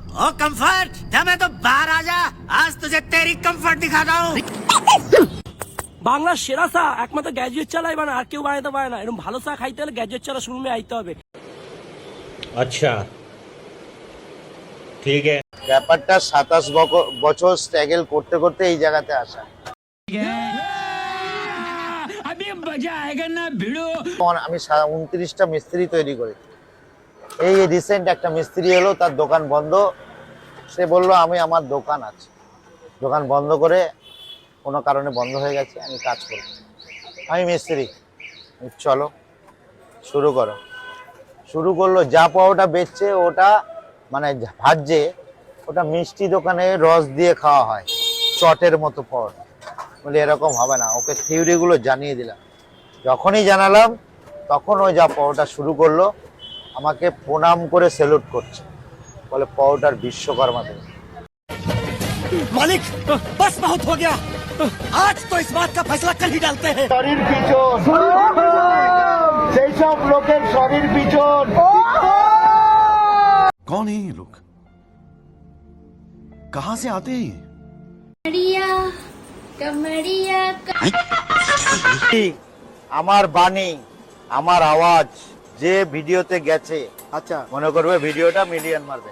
ओ comfort जब मैं तो बाहर आ जा आज तुझे तेरी कंफर्ट दिखाता हूँ বাংলার সেরা চা একমাত্র গ্র্যাজুয়েট চালাই বানা, আর কেউ বানাতে পারে না। এরকম ভালো চা খাইতে হলে গ্র্যাজুয়েট চালা শুরুমে আইতে হবে। अच्छा ठीक है। ব্যাপারটা 27 বছর স্ট্রাগল করতে করতে এই জায়গাতে আসা। আমি 29টা মিস্ত্রি তৈরি করি। এই রিসেন্ট একটা মিস্ত্রি এলো, তার দোকান বন্ধ। সে বলল আমি আমার দোকান আছে, দোকান বন্ধ করে কোনো কারণে বন্ধ হয়ে গেছে, আমি কাজ করব। আমি মিস্ত্রি, চলো শুরু করো। শুরু করলো। যা পাওয়াটা বেচছে ওটা মানে ভাজছে, ওটা মিষ্টি দোকানে রস দিয়ে খাওয়া হয়, চটের মতো পাওয়া। বলে এরকম হবে না, ওকে থিওরিগুলো জানিয়ে দিলাম। যখনই জানালাম তখন ওই যা পাওয়াটা শুরু করলো, আমাকে প্রণাম করে স্যালুট করছে, বলে পাওয়াটার বিশ্বকর্মা দেব। मालिक बस बहुत हो गया आज तो इस बात का फैसला कल ही डालते हैं শরীর পিছন, সেই সব লোকের শরীর পিছন। कौन है ये लोग, कहां से आते हैं? कमरिया আমার বাণী, আমার আওয়াজ যে ভিডিওতে গেছে, আচ্ছা মনে করবে ভিডিওটা মিলিয়ন মারবে।